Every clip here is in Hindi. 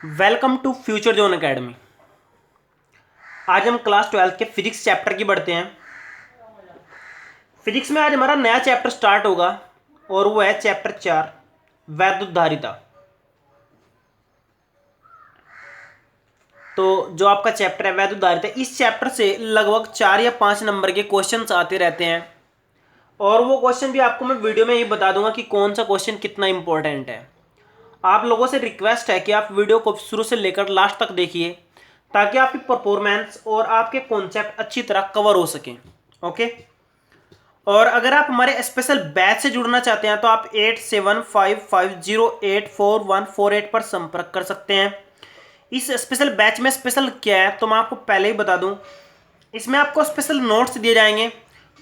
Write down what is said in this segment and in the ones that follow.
Welcome to future zone academy. आज हम क्लास 12 के फिजिक्स चैप्टर की पढ़ते हैं। फिजिक्स में आज हमारा नया चैप्टर स्टार्ट होगा और वो है चैप्टर 4 वैद्युत धारिता। तो जो आपका चैप्टर है वैद्युत धारिता, इस चैप्टर से लगभग 4 या 5 नंबर के क्वेश्चंस आते रहते हैं और वो क्वेश्चन भी आपको मैं वीडियो में ही बता दूंगा कि कौन सा क्वेश्चन कितना इंपॉर्टेंट है। आप लोगों से रिक्वेस्ट है कि आप वीडियो को शुरू से लेकर लास्ट तक देखिए ताकि आपकी परफॉर्मेंस और आपके कॉन्सेप्ट अच्छी तरह कवर हो सकें। ओके, और अगर आप हमारे स्पेशल बैच से जुड़ना चाहते हैं तो आप 8755084148 पर संपर्क कर सकते हैं। इस स्पेशल बैच में स्पेशल क्या है तो मैं आपको पहले ही बता दूं। इसमें आपको स्पेशल नोट्स दिए जाएंगे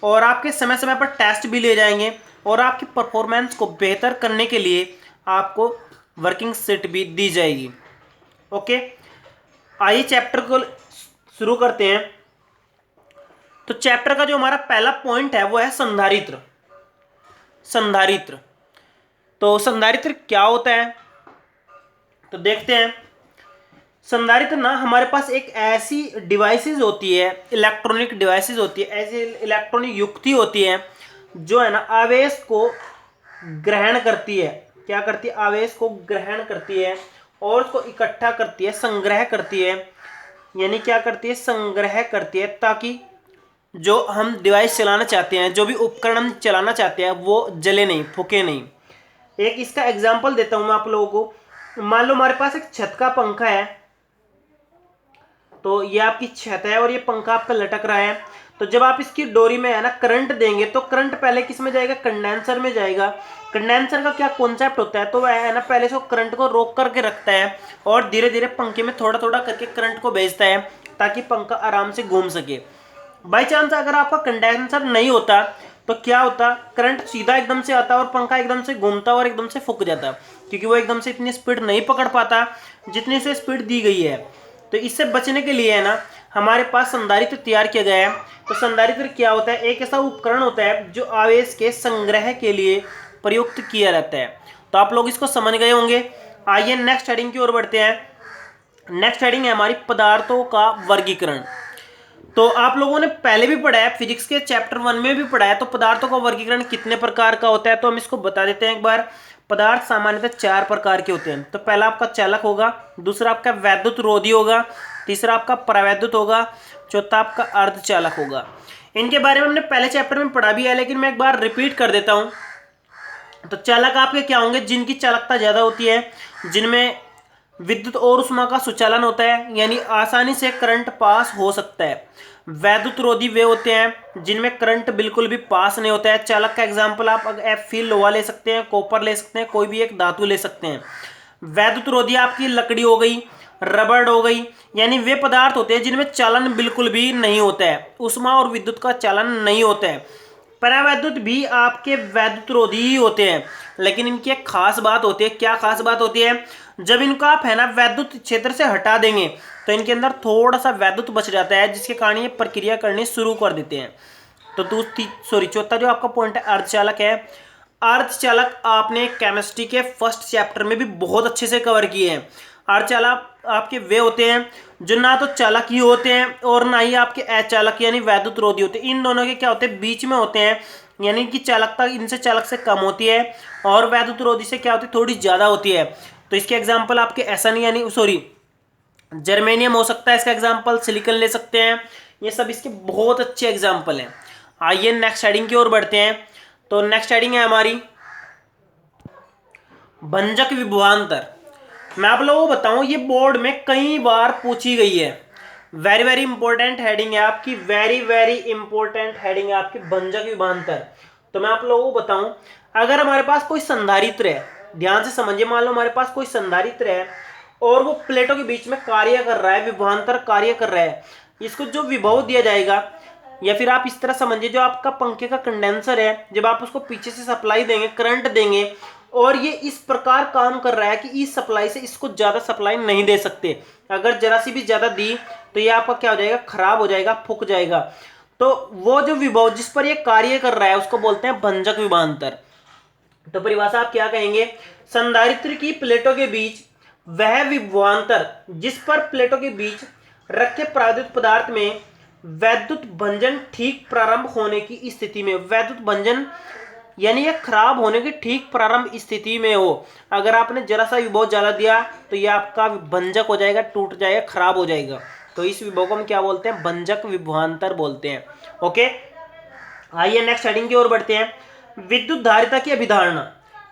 और आपके समय समय पर टेस्ट भी लिए जाएंगे और आपकी परफॉर्मेंस को बेहतर करने के लिए आपको वर्किंग सेट भी दी जाएगी। ओके, आइए चैप्टर को शुरू करते हैं। तो चैप्टर का जो हमारा पहला पॉइंट है वो है संधारित्र। संधारित्र, तो संधारित्र क्या होता है तो देखते हैं। संधारित्र ना हमारे पास एक ऐसी डिवाइसेस होती है, इलेक्ट्रॉनिक डिवाइसेस होती है, ऐसी इलेक्ट्रॉनिक युक्ति होती है जो है ना आवेश को ग्रहण करती है। क्या करती है? आवेश को ग्रहण करती है और उसको इकट्ठा करती है, संग्रह करती है। यानी क्या करती है? संग्रह करती है ताकि जो हम डिवाइस चलाना चाहते हैं, जो भी उपकरण हम चलाना चाहते हैं वो जले नहीं, फूके नहीं। एक इसका एग्जांपल देता हूं मैं आप लोगों को। मान लो हमारे पास एक छत का पंखा है, तो ये आपकी छत है और ये पंखा आपका लटक रहा है। तो जब आप इसकी डोरी में है ना करंट देंगे तो करंट पहले किस में जाएगा? कंडेंसर में जाएगा। कंडेंसर का क्या कॉन्सेप्ट होता है? तो वह है ना पहले से करंट को रोक करके रखता है और धीरे धीरे पंखे में थोड़ा थोड़ा करके करंट को भेजता है ताकि पंखा आराम से घूम सके। बाई चांस अगर आपका कंडेंसर नहीं होता तो क्या होता? करंट सीधा एकदम से आता और पंखा एकदम से घूमता और एकदम से फूक जाता, क्योंकि वो एकदम से इतनी स्पीड नहीं पकड़ पाता जितनी से स्पीड दी गई है। तो इससे बचने के लिए है ना हमारे पास संधारित्र तैयार किया गया है। तो संधारित्र क्या होता है? एक ऐसा उपकरण होता है जो आवेश के संग्रह के लिए प्रयुक्त किया जाता है। तो आप लोग इसको समझ गए होंगे। आइए नेक्स्ट हेडिंग की ओर बढ़ते हैं। नेक्स्ट हेडिंग है हमारी पदार्थों का वर्गीकरण। तो आप लोगों ने पहले भी पढ़ा है, फिजिक्स के चैप्टर 1 में भी पढ़ा है। तो पदार्थों का वर्गीकरण कितने प्रकार का होता है तो हम इसको बता देते हैं एक बार। पदार्थ सामान्यतः 4 प्रकार के होते हैं। तो पहला आपका चालक होगा, दूसरा आपका वैद्युत रोधी होगा, तीसरा आपका परावैद्युत होगा, चौथा आपका अर्धचालक होगा। इनके बारे में हमने पहले चैप्टर में पढ़ा भी है, लेकिन मैं एक बार रिपीट कर देता हूं। तो चालक आपके क्या होंगे? जिनकी चालकता ज्यादा होती है, जिनमें विद्युत और ऊष्मा का सुचालन होता है, यानी आसानी से करंट पास हो सकता है। वैद्युत रोधी वे होते हैं जिनमें करंट बिल्कुल भी पास नहीं होता है। चालक का एग्जांपल आप फील लोहा ले सकते हैं, कॉपर ले सकते हैं, कोई भी एक धातु ले सकते हैं। वैद्युत रोधी आपकी लकड़ी हो गई, रबड़ हो गई, यानी वे पदार्थ होते हैं जिनमें चालन बिल्कुल भी नहीं होता है, ऊष्मा और विद्युत का चालन नहीं होता है। परावैद्युत भी आपके वैद्युत रोधी ही होते हैं, लेकिन इनकी एक खास बात होती है। क्या खास बात होती है? जब इनको आप है ना वैद्युत क्षेत्र से हटा देंगे तो इनके अंदर थोड़ा सा वैद्युत बच जाता है, जिसके कारण ये प्रक्रिया करनी शुरू कर देते हैं। तो चौथा जो आपका पॉइंट है अर्धचालक है। अर्धचालक आपने केमिस्ट्री के फर्स्ट चैप्टर में भी बहुत अच्छे से कवर किए हैं। अर्धचालक आपके वे होते हैं जो ना तो चालक ही होते हैं और ना ही आपके अचालक यानी वैद्युत रोधी होते हैं। इन दोनों के क्या होते हैं? बीच में होते हैं, यानी कि चालकता इनसे चालक से कम होती है और वैद्युत रोधी से क्या होती है? थोड़ी ज्यादा होती है। तो इसके एग्जाम्पल आपके एसन यानी जर्मेनियम हो सकता है इसका एग्जाम्पल, सिलिकॉन ले सकते हैं। ये सब इसके बहुत अच्छे एग्जाम्पल हैं। आइए नेक्स्ट हेडिंग की ओर बढ़ते हैं। तो नेक्स्ट हेडिंग है हमारी भंजक विभवांतर। मैं आप लोगों को बताऊं, ये बोर्ड में कई बार पूछी गई है। वेरी वेरी इंपॉर्टेंट हेडिंग है आपकी, वेरी वेरी इंपॉर्टेंट हेडिंग है आपकी भंजक विभवांतर। तो मैं आप लोगों को बताऊं, अगर हमारे पास कोई संधारित्र है, ध्यान से समझिए, मान लो हमारे पास कोई संधारित्र है और वो प्लेटों के बीच में कार्य कर रहा है, विभवांतर कार्य कर रहा है। इसको जो विभव दिया जाएगा, या फिर आप इस तरह समझिए, जो आपका पंखे का कंडेंसर है, जब आप उसको पीछे से सप्लाई देंगे, करंट देंगे, और ये इस प्रकार काम कर रहा है कि इस सप्लाई से इसको ज्यादा सप्लाई नहीं दे सकते। अगर जरा सी भी ज्यादा दी तो ये आपका क्या हो जाएगा? खराब हो जाएगा, फूक जाएगा। तो वो जो विभव जिस पर ये कार्य कर रहा है उसको बोलते हैं भंजक विभवांतर। तो परिभाषा आप क्या कहेंगे? संधारित्र की प्लेटों के बीच वह विभवांतर जिस पर प्लेटों के बीच रखे प्राकृतिक पदार्थ में वैद्युत भंजन ठीक प्रारंभ होने की स्थिति में, वैद्युत भंजन यानी ये खराब होने की ठीक प्रारंभ स्थिति में हो। अगर आपने जरा सा विभव ज्यादा दिया तो ये आपका भंजक हो जाएगा, टूट जाएगा, खराब हो जाएगा। तो इस विभव को हम क्या बोलते हैं? भंजक विभवांतर बोलते हैं। ओके, आइए नेक्स्ट हेडिंग की ओर बढ़ते हैं। विद्युत धारिता की अभिधारणा।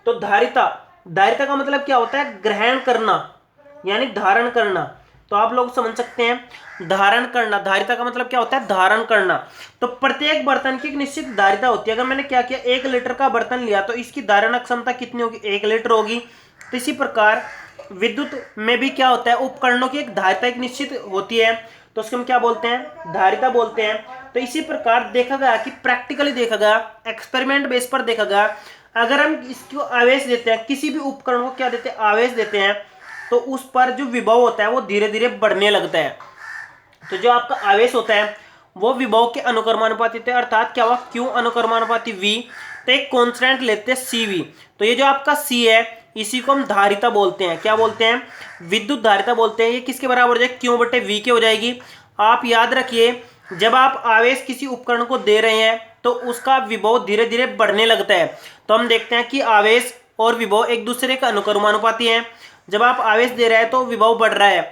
तो धारिता, धारिता का मतलब क्या होता है? ग्रहण करना यानी धारण करना। तो आप लोग समझ सकते हैं धारण करना, धारिता का मतलब क्या होता है? धारण करना। तो प्रत्येक बर्तन की एक निश्चित धारिता होती है। अगर मैंने क्या किया, 1 लीटर का बर्तन लिया तो इसकी धारण क्षमता कितनी होगी? 1 लीटर होगी। तो इसी प्रकार विद्युत में भी क्या होता है? उपकरणों की एक धारिता एक निश्चित होती है, तो उसको हम क्या बोलते हैं? धारिता बोलते हैं। तो इसी प्रकार देखा गया कि प्रैक्टिकली देखा गया, एक्सपेरिमेंट बेस पर देखा गया, अगर हम इसको आवेश देते हैं, किसी भी उपकरण को क्या देते हैं? आवेश देते हैं, तो उस पर जो विभव होता है वो धीरे धीरे बढ़ने लगता है। तो जो आपका आवेश होता है वो विभव के अनुक्रमानुपाती होता है, अर्थात क्या हुआ? क्यू अनुक्रमानुपाती वी। तो एक कॉन्स्टेंट लेते हैं सी वी। तो ये जो आपका सी है इसी को हम धारिता बोलते हैं। क्या बोलते हैं? विद्युत धारिता बोलते हैं। ये किसके बराबर हो जाएगी? क्यू बटे वी के हो जाएगी। आप याद रखिए, जब आप आवेश किसी उपकरण को दे रहे हैं तो उसका विभव धीरे धीरे बढ़ने लगता है। तो हम देखते हैं कि आवेश और विभव एक दूसरे का अनुक्रमानुपाती है। जब आप आवेश दे रहे हैं तो विभव बढ़ रहा है,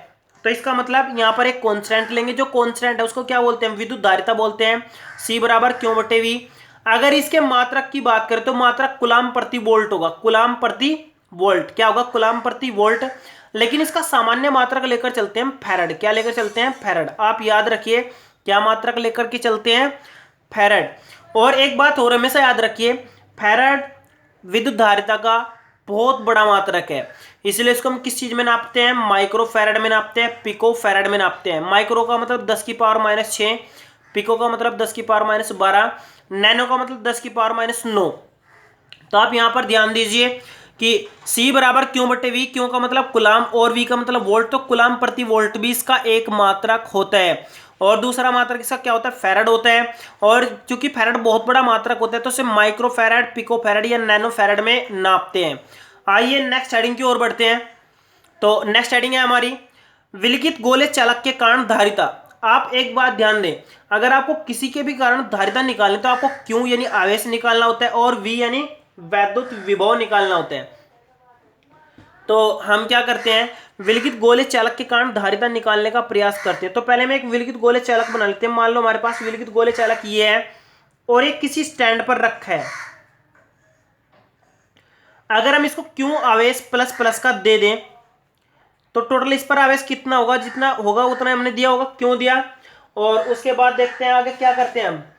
तो इसका मतलब यहाँ पर एक कांस्टेंट लेंगे। जो कांस्टेंट है उसको क्या बोलते हैं? विद्युत धारिता बोलते हैं। सी बराबर क्यू बटे वी। अगर इसके मात्रक की बात करें तो मात्रक कूलाम प्रति वोल्ट होगा। कूलाम प्रति वोल्ट क्या होगा? कूलाम प्रति वोल्ट। लेकिन इसका सामान्य मात्रक लेकर चलते हैं फैराड। क्या लेकर चलते हैं? फैराड। आप याद रखिए, क्या मात्रक लेकर के चलते हैं? फैराड। और एक बात और हमेशा याद रखिए, फैराड विद्युत धारिता का बहुत बड़ा मात्रक है, इसलिए इसको हम किस चीज में नापते हैं? माइक्रो फैराड में नापते हैं, पिको फैराड में नापते हैं। माइक्रो का मतलब 10 की पावर -6, पिको का मतलब 10 की पावर -12, नैनो का मतलब 10 की पावर -9। तो आप यहां पर ध्यान दीजिए कि C बराबर क्यू बटे वी। क्यू का मतलब कुलाम और V का मतलब वोल्ट। तो कुलाम प्रति वोल्ट भी इसका एक मात्रक होता है। और दूसरा मात्रक इसका क्या होता है? फैराड होता है। और चूंकि फैराड बहुत बड़ा मात्रक होता है तो इसे माइक्रो फैराड, पिको फैराड या नैनो फैराड में नापते हैं। आइए नेक्स्ट हेडिंग की ओर बढ़ते हैं। तो नेक्स्ट हेडिंग है हमारी विलिखित गोले चालक के कारण धारिता। आप एक बात ध्यान दें, अगर आपको किसी के भी कारण धारिता निकालनी तो आपको क्यू यानी आवेश निकालना होता है और वी यानी वैद्युत विभव निकालना होता है। तो हम क्या करते हैं? विलिखित गोले चालक के कारण धारिता निकालने का प्रयास करते हैं। तो पहले मैं एक विलिखित गोले चालक बना लेते हैं। मान लो हमारे पास विलिखित गोले चालक ये है और एक किसी स्टैंड पर रखा है। अगर हम इसको क्यू आवेश प्लस प्लस का दे दें तो टोटल इस पर आवेश कितना होगा? जितना होगा उतना हमने दिया होगा, क्यों दिया। और उसके बाद देखते हैं आगे क्या करते हैं।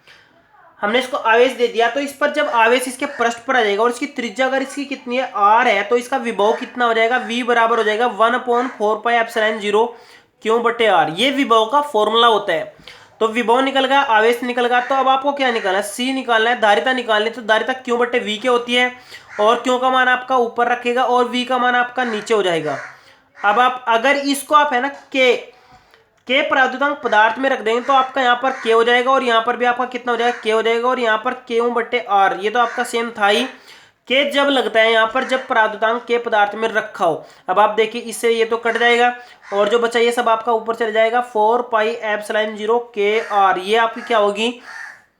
हमने इसको आवेश दे दिया, तो इस पर जब आवेश इसके पृष्ठ पर आ जाएगा और इसकी त्रिज्या अगर इसकी कितनी है? r है, तो इसका विभव कितना हो जाएगा? v बराबर हो जाएगा 1/4πε0 क्यू बटे r। ये विभव का फॉर्मूला होता है। तो विभव निकल गया, आवेश निकल गया। तो अब आपको क्या निकालना है? c निकालना है, धारिता निकालनी है। तो धारिता क्यू बटे वी के होती है और क्यू का मान आपका ऊपर रखेगा और वी का मान आपका नीचे हो जाएगा। अब आप अगर इसको आप है ना के प्राद्युतांक पदार्थ में रख देंगे तो आपका यहाँ पर के हो जाएगा और यहाँ पर भी आपका कितना हो जाएगा? के हो जाएगा। और यहाँ पर क्यू बटे आर, ये तो आपका सेम था ही। के जब लगता है यहाँ पर जब प्राद्युतांक के पदार्थ में रखा हो। अब आप देखिए इससे ये तो कट जाएगा और जो बचा ये सब आपका ऊपर चले जाएगा। 4πε0 के आर, ये आपकी क्या होगी?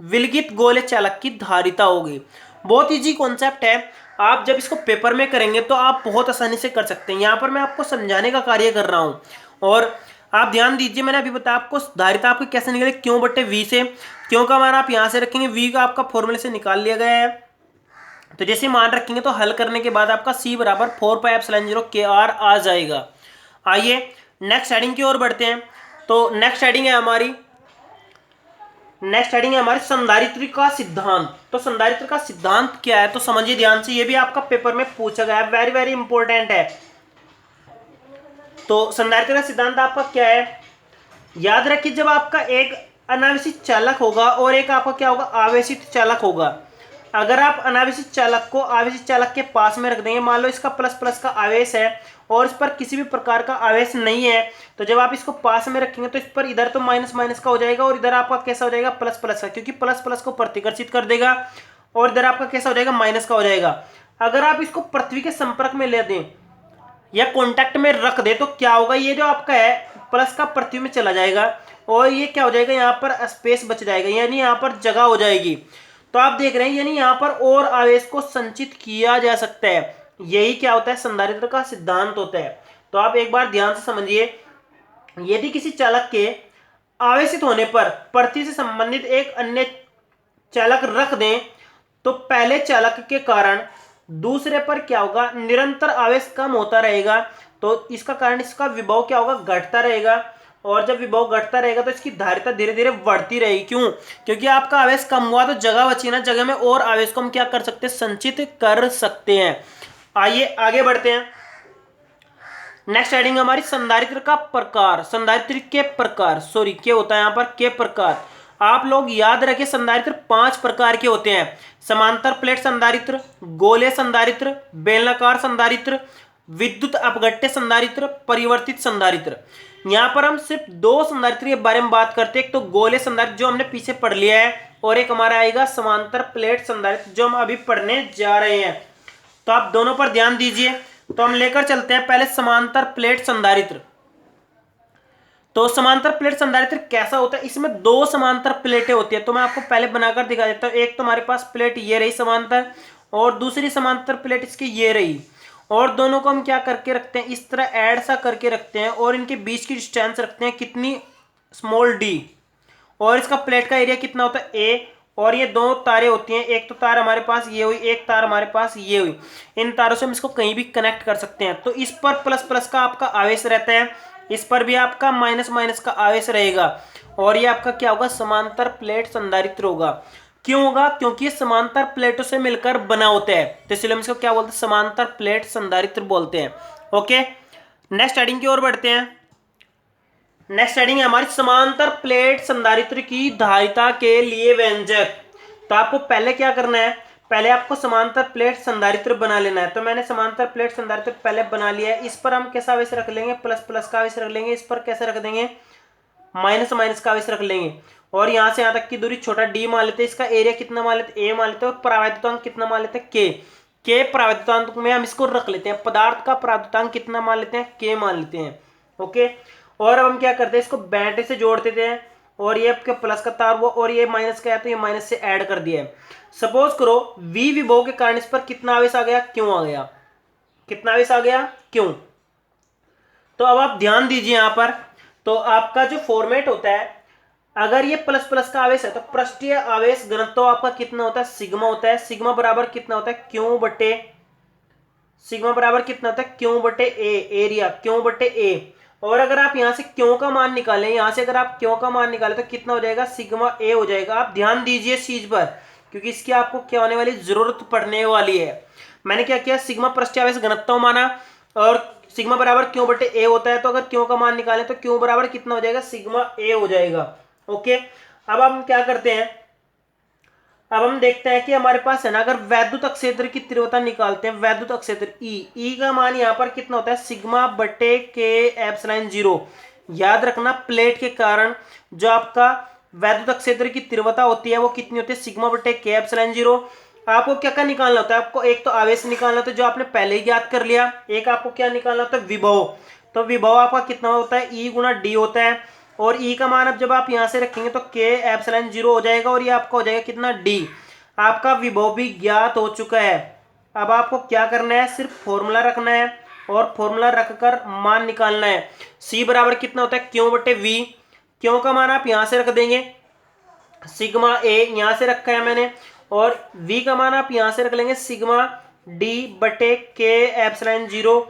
विलगित गोले चालक की धारिता होगी। बहुत इजी कॉन्सेप्ट है। आप जब इसको पेपर में करेंगे तो आप बहुत आसानी से कर सकते हैं। यहाँ पर मैं आपको समझाने का कार्य कर रहा हूँ। और आप ध्यान दीजिए, मैंने अभी बताया आपको धारिता आपकी कैसे निकले? क्यों बटे वी से। क्यों का मान आप यहाँ से रखेंगे, वी का आपका फॉर्मूले से निकाल लिया गया है। तो जैसे मान रखेंगे तो हल करने के बाद आपका C बराबर 4πε0 के आर आ जाएगा। आइए नेक्स्ट हेडिंग की ओर बढ़ते हैं। तो नेक्स्ट हेडिंग है हमारी संधारित्र का सिद्धांत। तो संधारित्र का सिद्धांत क्या है? तो समझिए ध्यान से, ये भी आपका पेपर में पूछा गया है, वेरी वेरी इंपॉर्टेंट है। तो संधारित्र का सिद्धांत आपका क्या है? याद रखिए, जब आपका एक अनावेशित चालक होगा और एक आपका क्या होगा? आवेशित चालक होगा। अगर आप अनावेशित चालक को आवेशित चालक के पास में रख देंगे, मान लो इसका प्लस प्लस का आवेश है और इस पर किसी भी प्रकार का आवेश नहीं है, तो जब आप इसको पास में रखेंगे तो इस पर इधर तो माइनस माइनस का हो जाएगा और इधर आपका कैसा हो जाएगा? प्लस प्लस का, क्योंकि प्लस प्लस को प्रतिकर्षित कर देगा। और इधर आपका कैसा हो जाएगा? माइनस का हो जाएगा। अगर आप इसको पृथ्वी के संपर्क में ले दें, या कांटेक्ट में रख दे तो क्या होगा, ये जो आपका है प्लस का पृथ्वी में चला जाएगा और ये क्या हो जाएगा, यहाँ पर स्पेस बच जाएगा, यानी यहाँ पर जगह हो जाएगी। तो आप देख रहे हैं यानी यहाँ पर और आवेश को संचित किया जा सकता है। यही क्या होता है, संधारित्र का सिद्धांत होता है। तो आप एक बार ध्यान से समझिए, यदि किसी चालक के आवेशित होने पर पृथ्वी से संबंधित एक अन्य चालक रख दें तो पहले चालक के कारण दूसरे पर क्या होगा, निरंतर आवेश कम होता रहेगा। तो इसका कारण इसका विभव क्या होगा, घटता रहेगा। और जब विभव घटता रहेगा तो इसकी धारिता धीरे धीरे बढ़ती रहेगी। क्यों? क्योंकि आपका आवेश कम हुआ तो जगह बची ना, जगह में और आवेश को हम क्या कर सकते हैं, संचित कर सकते हैं। आइए आगे बढ़ते हैं। नेक्स्ट हेडिंग हमारी संधारित्र का प्रकार, संधारित्र के प्रकार, सॉरी के होता है यहाँ पर, के प्रकार। आप लोग याद रखें संधारित्र 5 प्रकार के होते हैं। समांतर प्लेट संधारित्र, गोले संधारित्र, बेलनाकार संधारित्र, विद्युत अपघट्य संधारित्र, परिवर्तित संधारित्र। यहाँ पर हम सिर्फ 2 संधारित्र के बारे में बात करते हैं। एक तो गोले संधारित्र जो हमने पीछे पढ़ लिया है, और एक हमारा आएगा समांतर प्लेट संधारित्र जो हम अभी पढ़ने जा रहे हैं। तो आप दोनों पर ध्यान दीजिए। तो हम लेकर चलते हैं पहले समांतर प्लेट संधारित्र। तो समांतर प्लेट संधारित्र कैसा होता है, इसमें 2 समांतर प्लेटें होती है। तो मैं आपको पहले बनाकर दिखा देता हूं। एक तो हमारे पास प्लेट ये रही समांतर, और दूसरी समांतर प्लेट इसकी ये रही, और दोनों को हम क्या करके रखते हैं, इस तरह ऐड सा करके रखते हैं, और इनके बीच की डिस्टेंस रखते हैं कितनी, स्मॉल डी। और इसका प्लेट का एरिया कितना होता है, ए। और ये 2 तारें होती हैं, एक तो तार हमारे पास ये हुई, एक तार हमारे पास ये हुई। इन तारों से हम इसको कहीं भी कनेक्ट कर सकते हैं। तो इस पर प्लस प्लस का आपका आवेश रहता है, इस पर भी आपका माइनस माइनस का आवेश रहेगा, और ये आपका क्या होगा, समांतर प्लेट संधारित्र होगा। क्यों होगा, क्योंकि ये समांतर प्लेटों से मिलकर बना होता है, तो इसलिए हम इसको क्या बोलते हैं, समांतर प्लेट संधारित्र बोलते हैं। ओके, नेक्स्ट हेडिंग की ओर बढ़ते हैं। नेक्स्ट हेडिंग है हमारी समांतर प्लेट संधारित्र की धारिता के लिए व्यंजक। तो आपको पहले क्या करना है, पहले आपको समांतर प्लेट संधारित्र बना लेना है। तो मैंने समांतर प्लेट संधारित्र पहले बना लिया है। इस पर हम कैसा आवेश रख लेंगे, प्लस प्लस का आवेश रख लेंगे। इस पर कैसे रख देंगे, माइनस माइनस का आवेश रख लेंगे। और यहाँ से यहाँ तक की दूरी छोटा डी मान लेते हैं। इसका एरिया कितना मान लेते हैं, ए मान लेते हैं। और परावैद्युतांक कितना मान लेते हैं, के परावैद्युतांक में हम इसको रख लेते हैं। पदार्थ का परावैद्युतांक कितना मान लेते हैं, के मान लेते हैं। ओके, और अब हम क्या करते हैं, इसको बैटरी से जोड़ देते हैं, और ये आपके प्लस का तार हुआ, और ये माइनस का है तो ये माइनस से ऐड कर दिया है। सपोज करो V विभव के कारण इस पर कितना आवेश आ गया, क्यों आ गया, कितना आवेश आ गया, क्यों। तो अब आप ध्यान दीजिए यहाँ पर, तो आपका जो फॉर्मेट होता है, अगर ये प्लस प्लस का आवेश है तो पृष्ठीय आवेश घनत्व आपका कितना होता है, सिग्मा होता है। सिग्मा बराबर कितना होता है, क्यों बटे, सिग्मा बराबर कितना होता है, क्यों बटे ए, एरिया क्यों बटे ए। और अगर आप यहां से क्यों का मान निकालें, यहां से अगर आप क्यों का मान निकालें तो कितना हो जाएगा, सिग्मा ए हो जाएगा। आप ध्यान दीजिए इस चीज पर, क्योंकि इसकी आपको क्या होने वाली जरूरत पड़ने वाली है। मैंने क्या किया, सिग्मा पृष्ठीय आवेश घनत्व माना, और सिग्मा बराबर क्यों बटे ए होता है। तो अगर क्यों का मान निकालें तो क्यों बराबर कितना हो जाएगा, सिग्मा ए हो जाएगा। ओके, अब हम क्या करते हैं, अब हम देखते हैं कि हमारे पास है ना, अगर वैद्युत क्षेत्र की तीव्रता निकालते हैं, वैद्युत क्षेत्र ई का मान यहाँ पर कितना होता है, सिग्मा बटे के एप्सिलॉन 0। याद रखना, प्लेट के कारण जो आपका वैद्युत क्षेत्र की तीव्रता होती है वो कितनी होती है, सिग्मा बटे के एप्सिलॉन 0। आपको क्या क्या निकालना होता है, आपको एक तो आवेश निकालना होता है जो आपने पहले ही याद कर लिया, एक आपको क्या निकालना होता है, विभव। तो विभव आपका कितना होता है, ई गुना डी होता है। और ई का मान अब जब आप यहां से रखेंगे तो के एप्सिलॉन 0 हो जाएगा, और ये आपका हो जाएगा कितना, डी। आपका विभव भी ज्ञात हो चुका है। अब आपको क्या करना है, सिर्फ फॉर्मूला रखना है, और फॉर्मूला रखकर मान निकालना है। सी बराबर कितना होता है, क्यों बटे वी। क्यों का मान आप यहां से रख देंगे, सिग्मा ए यहां से रखा है मैंने, और वी का मान आप यहां से रख लेंगे, सिग्मा डी बटे के एप्सिलॉन 0।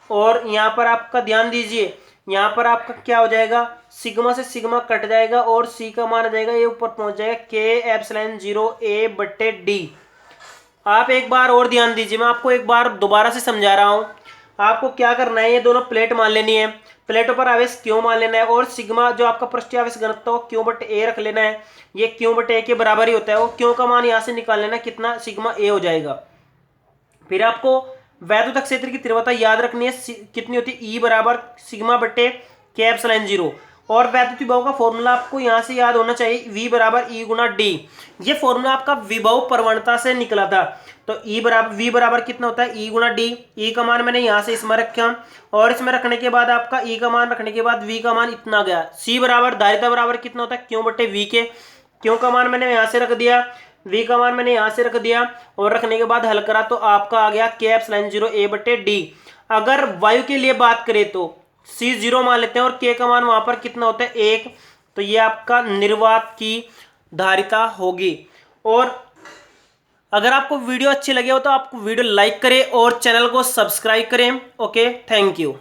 और यहां पर आपका ध्यान दीजिए, यहां पर आपका क्या हो जाएगा, सिग्मा से सिग्मा कट जाएगा, और सी का मान आ जाएगा, ये ऊपर पहुंच जाएगा के एप्सिलॉन 0 ए बटे डी। आप एक बार और ध्यान दीजिए, मैं आपको एक बार दोबारा से समझा रहा हूं। आपको क्या करना है, ये दोनों प्लेट मान लेनी है, प्लेटों पर आवेश क्यों मान लेना है, और सिग्मा जो आपका पृष्ठीय आवेश घनत्व हो क्यों बटे ए रख लेना है। ये क्यों बटे ए के बराबर ही होता है, वो क्यों का मान यहां से निकाल लेना, कितना, सिग्मा ए हो जाएगा। फिर आपको वैद्युत क्षेत्र की तीव्रता याद रखनी है, कितनी होती है, ई बराबर सिग्मा बटे के एप्सिलॉन 0। और वैद्युत विभव का फॉर्मूला आपको यहां से याद होना चाहिए, V बराबर E गुना D। ये फॉर्मूला आपका विभव प्रवणता से निकला था। तो V बराबर कितना होता है, E गुना D। E का मान मैंने यहां से इसमें रखा, और इसमें रखने के बाद आपका E का मान रखने के बाद V का मान इतना गया। C बराबर धारिता बराबर कितना होता है, Q बटे V के। Q का मान मैंने यहां से रख दिया, V का मान मैंने यहां से रख दिया, और रखने के बाद हल करा तो आपका आ गया K एप्सिलॉन 0 A बटे D। अगर वायु के लिए बात करें तो C 0 मान लेते हैं, और K का मान वहां पर कितना होता है 1। तो ये आपका निर्वात की धारिता होगी। और अगर आपको वीडियो अच्छी लगे हो तो आप वीडियो लाइक करें और चैनल को सब्सक्राइब करें। Okay, thank you.